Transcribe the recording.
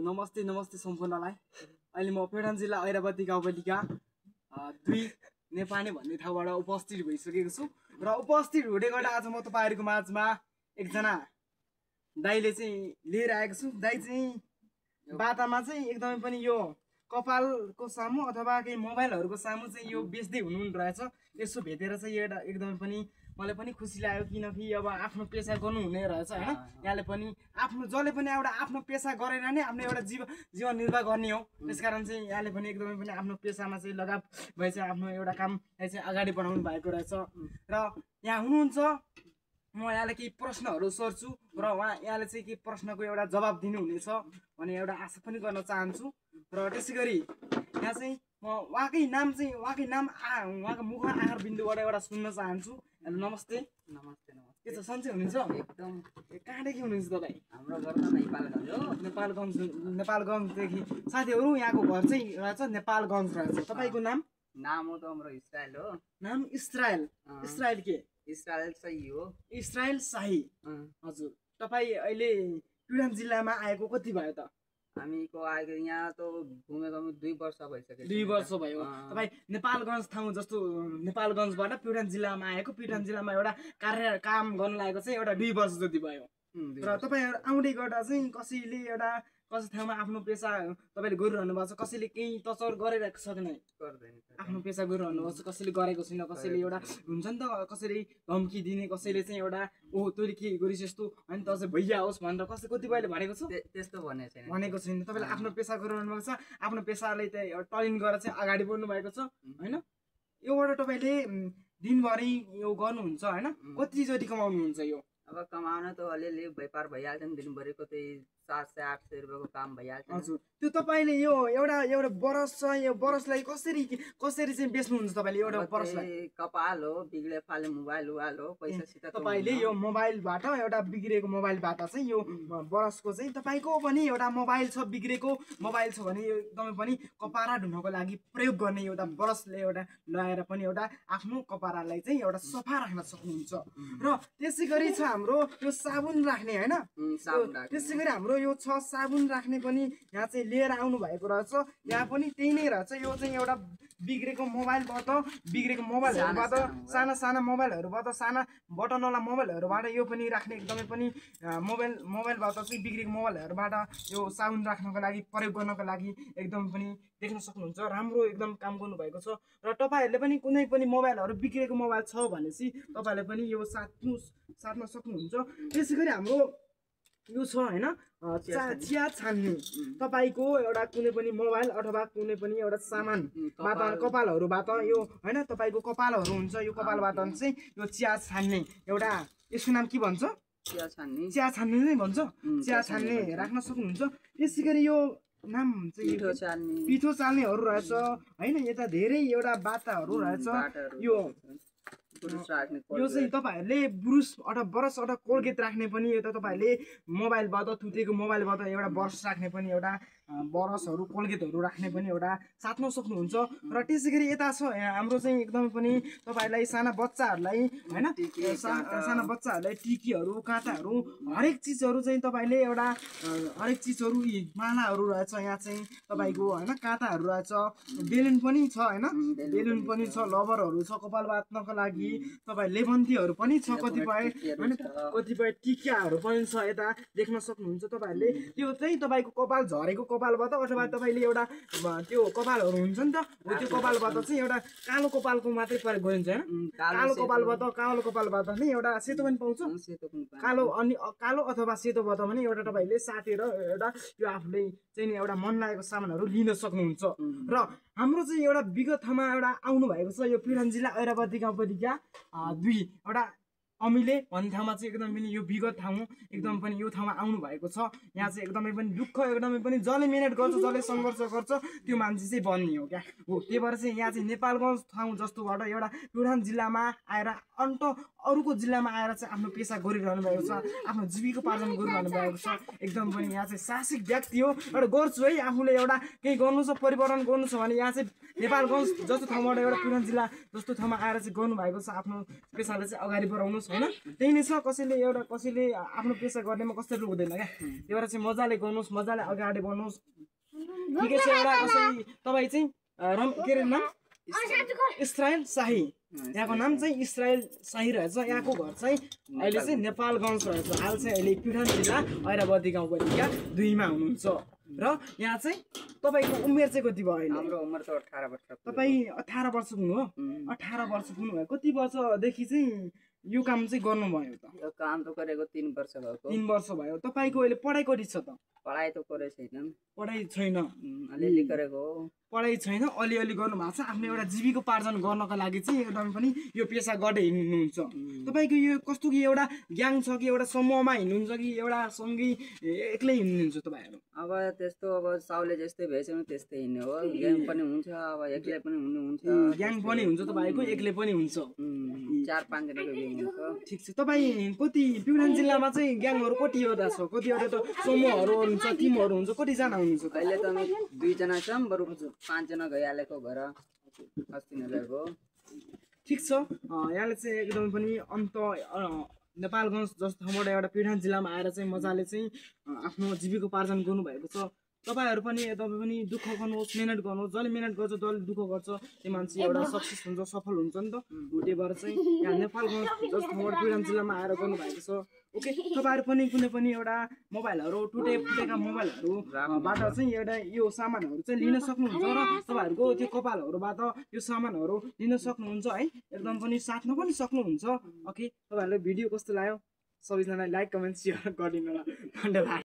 नमस्ते नमस्ते सम्पूर्णलाई। अहिले म पेडन जिल्ला ऐरावती गाउँपालिका 2 नेपाने भन्ने ठाउँबाट उपस्थित भइसकेको छु र उपस्थित हुँदै गर्दा आज म तपाईहरुको माझमा एकजना दाइले चाहिँ लिएर आएको छु। दाइ चाहिँ बाटामा चाहिँ एकदमै पनि यो कपालको सामु अथवा केही मोबाइलहरुको सामु चाहिँ यो बेच्दै हुनुहुन्छ रहेछ। यसो भेटेर चाहिँ एउटा एकदमै पनि मलाई पनि खुसी लाग्यो, किनकि अब आफ्नो पेशा गर्नु हुने रहेछ हैन। यहाँले पनि आफ्नो जले पनि एउटा आफ्नो पेशा गरेर नै आफ्नो एउटा जीवन निर्वाह गर्ने हो। त्यसकारण चाहिँ यहाँले पनि एकदमै पनि आफ्नो पेशामा चाहिँ लगाव भए चाहिँ आफ्नो एउटा काम चाहिँ अगाडि बढाउनु भएको रहेछ। र यहाँ हुनुहुन्छ, म यहाँले केही प्रश्नहरु सोध्छु र यहाँले चाहिँ के प्रश्नको एउटा जवाब दिनुहुनेछ भन्ने एउटा आशा पनि गर्न चाहन्छु। र त्यसैगरी यहाँ चाहिँ म उहाँकै नाम उहाँको मुख आहार बिन्दुबाट एउटा सुन्न चाहन्छु। हेलो नमस्ते। नमस्ते नमस्ते। के छ सन्चै हुनुहुन्छ? एकदम। कहाँदेखि हुनुहुन्छ तपाईँ? हाम्रो घर त नेपालगञ्ज हो। नेपालगञ्जदेखि साथीहरु यहाँको घर चाहिँ रहेछ नेपालगञ्ज रहेछ। तपाईको नाम? नाम हो त हाम्रो इस्रायल हो। नाम इस्रायल? इस्रायल के? इस्रायल शाही हो। इस्रायल शाही। हजुर। तपाई अहिले पिडन जिल्लामा आएको कति भयो त? हामीको आएको यहाँ त घुमेको 2 वर्ष भइसक्यो। 2 वर्ष भयो। तपाई नेपालगञ्ज ठाउँ जस्तो नेपालगञ्जबाट पिडन जिल्लामा आएको, पिडन जिल्लामा एउटा काम गर्न लागेको चाहिँ एउटा 2 वर्ष जति भयो। र तपाईहरु आउँदै गर्दा चाहिँ कसैले एउटा कसै ठाउँमा आफ्नो पेशा तपाईले गरिरहनु भएको छ, कसैले केही तचर गरिरहेको छ कि नै? गर्दैन। आफ्नो पेशा गरिरहनु भएको छ, कसैले गरेको छैन, कसैले एउटा हुन्छ नि त कसैले धम्की दिने, कसैले चाहिँ एउटा ओ तैले के गरिस् यस्तो हैन त अझै भइया होस् भनेर कसै कतिपयले भनेको छ? त्यस्तो भनेको छैन। तपाईले आफ्नो पेशा गरिरहनु भएको छ, आफ्नो पेशाले चाहिँ टलिन गरेर चाहिँ अगाडि बढ्नु भएको छ हैन। योबाट तपाईले दिनभरि यो गर्नुहुन्छ हैन, कति जति कमाउनुहुन्छ यो? अब कमाउन त अलिअलि व्यापार भइहाल्छ नि, दिनभरिको त्यही 700-800 रुपैयाँको काम भइहाल्छ। हजुर। त्यो तपाईले यो एउटा बरस छ, यो बरसलाई कसरी चाहिँ बेच्नुहुन्छ तपाईले? एउटा बरसलाई कपाल हो, बिग्रे फाले मोबाइल हो, पैसा सित तपाईले यो मोबाइलबाट एउटा बिग्रेको मोबाइलबाट चाहिँ यो बरसको चाहिँ तपाईको पनि एउटा मोबाइल छ, बिग्रेको मोबाइल छ भने यो एकदमै पनि कपारा धुनको लागि प्रयोग गर्ने एउटा बरसले एउटा लगाएर पनि एउटा आफ्नो कपारालाई चाहिँ एउटा सफा राख्न सक्नुहुन्छ। र त्यसैगरी छ हाम्रो यो साबुन राख्ने हैन, त्यसैगरी हाम्रो यो छ साबुन राख्ने पनि यहाँ चाहिँ लिएर आउनु भएको रहेछ। यहाँ पनि त्यही नै रहेछ। यो चाहिँ एउटा बिग्रेको मोबाइलबाट साना मोबाइलहरुबाट साना बटनवाला मोबाइलहरुबाट यो पनि राख्ने एकदमै पनि मोबाइलबाट चाहिँ बिग्रेको मोबाइलहरुबाट यो साबुन राख्नको लागि प्रयोग गर्नको लागि एकदम पनि देख्न सक्नुहुन्छ। राम्रो एकदम काम गर्नु भएको छ। र तपाईहरुले पनि कुनै पनि मोबाइलहरु बिग्रेको मोबाइल छ भनेसी तपाईले पनि यो साट्न सक्नुहुन्छ। त्यसैगरी हाम्रो यो छ हैन चिया छान्ने। तपाईको एउटा कुनै पनि मोबाइल अथवा कुनै पनि एउटा सामानबाट कपालहरुबाट यो हैन तपाईको कपालहरु हुन्छ, यो कपालबाट चाहिँ यो चिया छान्ने एउटा यसको नाम के भन्छ? चिया छान्ने नै भन्छ। चिया छान्ने राख्न सक्नुहुन्छ। त्यसैगरी यो नाम चाहिँ पिठो चाल्नेहरु रहेछ हैन। यता धेरै एउटा बाटाहरु रहेछ। यो चाहिँ तपाईहरुले ब्रुस अथवा ब्रस अथवा कोलगेट राख्ने पनि यो त तपाईहरुले मोबाइलबाट टुटेको मोबाइलबाट एउटा ब्रस राख्ने पनि एउटा ब्रसहरु कोलगेटहरु राख्ने पनि एउटा साट्न सक्नुहुन्छ। र त्यसैगरी यता छ हाम्रो चाहिँ एकदमै पनि तपाईहरुलाई साना बच्चाहरुलाई हैन, साना बच्चाहरुलाई टिकीहरु, काँटाहरु हरेक चीजहरु चाहिँ तपाईले एउटा हरेक चीजहरु मालाहरु रहेछ। यहाँ चाहिँ तपाईको हैन काँटाहरु रहेछ, बेलुन पनि छ हैन, बेलुन पनि छ, लबरहरु छ कपाल बाट्नको लागि, तपाई लेबन्तीहरु पनि छ, कतिपय हैन कतिपय टिकाहरु पनि छ। यता देख्न सक्नुहुन्छ तपाईहरुले। त्यो चाहिँ तपाईको कपाल झरेको कपालबाट अथवा तपाईले एउटा त्यो कपालहरु हुन्छ नि त, त्यो कपालबाट चाहिँ एउटा कालो कपालको मात्रै प्रयोग गरिन्छ हैन। कालो कपालबाट नि एउटा सेतो पनि पाउँछ। कालो अथवा सेतोबाट पनि एउटा तपाईले साटेर एउटा यो आफूले चाहिँ एउटा मन लागेको सामानहरु लिन सक्नुहुन्छ। र हाम्रो चाहिँ एउटा विगत ठाउँमा एउटा आउनु भएको छ, यो पिडन जिल्ला ऐरावती गाउँपालिका 2 एउटा अमिले भन्ने ठाउँमा चाहिँ एकदमै पनि यो विगत ठाउँ एकदम पनि यो ठाउँमा आउनु भएको छ। यहाँ चाहिँ एकदमै पनि दुःख एकदमै पनि जसले मेहनत गर्छ, जसले सङ्घर्ष गर्छ त्यो मान्छे चाहिँ बन्ने हो क्या हो। त्यही भएर चाहिँ यहाँ चाहिँ नेपालगञ्ज ठाउँ जस्तोबाट एउटा पिडन जिल्लामा आएर अरूको जिल्लामा आएर चाहिँ आफ्नो पेशा गरिरहनु भएको छ, आफ्नो जीविकोपार्जन गरिरहनु भएको छ। एकदम पनि यहाँ चाहिँ साहसिक व्यक्ति हो। एउटा गर्छु है, आफूले एउटा केही गर्नु छ, परिवर्तन गर्नु छ भने यहाँ चाहिँ नेपालगञ्ज जस्तो ठाउँबाट एउटा पिडन जिल्ला जस्तो ठाउँमा आएर चाहिँ गर्नु भएको छ। आफ्नो पेशालाई चाहिँ अगाडि बढाउनुहोस् हैन त्यही नै छ कसैले आफ्नो पेसा गर्नेमा कसरी रोक्दैन क्या त्यही भएर चाहिँ मजाले गर्नुहोस् मजाले अगाडि बढ्नुहोस् ठिकै छ एउटा कसै तपाईँ चाहिँ के अरे नाम इस्रायल शाही यहाँको नाम चाहिँ इस्रायल शाही रहेछ यहाँको घर चाहिँ अहिले चाहिँ नेपालगञ्ज रहेछ हाल चाहिँ अहिले प्युठान जिल्ला ऐरावती गाउँपालिका 2 मा हुनुहुन्छ र यहाँ चाहिँ तपाईँको उमेर चाहिँ कति भयो अहिले हाम्रो उमेर त 18 वर्ष तपाईँ 18 वर्ष पुग्नु हो 18 वर्ष पुग्नु भयो कति वर्षदेखि चाहिँ यो काम चाहिँ गर्नुभयो त यो काम त गरेको 3 वर्ष भएको 3 वर्ष भयो तपाईँको अहिले पढाइ कति छ त पढाइ त गरे छैन पढाइ छैन अलिअलि गरेको हो पढाइ छैन अलिअलि गर्नु भएको छ आफ्नो एउटा जीविकोपार्जन गर्नको लागि चाहिँ एकदम पनि यो पेसा गर्दै हिँड्नुहुन्छ तपाईँको यो कस्तो कि एउटा ग्याङ छ कि एउटा समूहमा हिँड्नुहुन्छ कि एउटा सँगै एक्लै हिँड्नुहुन्छ तपाईँहरू अब त्यस्तो अब साउले जस्तै भएछ भने त्यस्तै हिँड्ने हो ग्याङ पनि हुन्छ अब एक्लै पनि हुनुहुन्छ ग्याङ पनि हुन्छ तपाईँको एक्लै पनि हुन्छ 4-5 जनाको ग्याङ हुन्छ ठिक छ तपाईँ कति प्युठान जिल्लामा चाहिँ ग्याङहरू कतिवटा छ कतिवटा त समूहहरू हुन्छ टिमहरू हुन्छ कतिजना हुनुहुन्छ अहिले त 2 जना छौँ बरु 5 जना गइहालेको घर अस्ति नै गएको ठिक छ यहाँले चाहिँ एकदम पनि अन्त नेपालगञ्ज जस्तो ठाउँबाट एउटा प्युठान जिल्लामा आएर चाहिँ मजाले चाहिँ आफ्नो जीविकोपार्जन गर्नुभएको छ तपाईहरू पनि दुःख गर्नुहोस् मेहनत गर्नुहोस् जसले मेहनत गर्छ जसले दुःख गर्छ त्यो मान्छे एउटा सक्सेस हुन्छ सफल हुन्छ नि त भोटे भएर चाहिँ यहाँ नेपालगञ्ज जस्तो ठाउँबाट प्युठान जिल्लामा आएर गर्नुभएको छ ओके तपाईहरू पनि कुनै पनि एउटा मोबाइलहरू टुटेका मोबाइलहरूबाट चाहिँ एउटा यो सामानहरू चाहिँ लिन सक्नुहुन्छ र तपाईहरूको त्यो कपालहरूबाट यो सामानहरू लिन सक्नुहुन्छ है एकदम पनि साट्न पनि सक्नुहुन्छ ओके तपाईहरुले भिडियो कस्तो लाग्यो सबैजनाले लाइक कमेन्ट शेयर गरिदिनु होला धन्यवाद।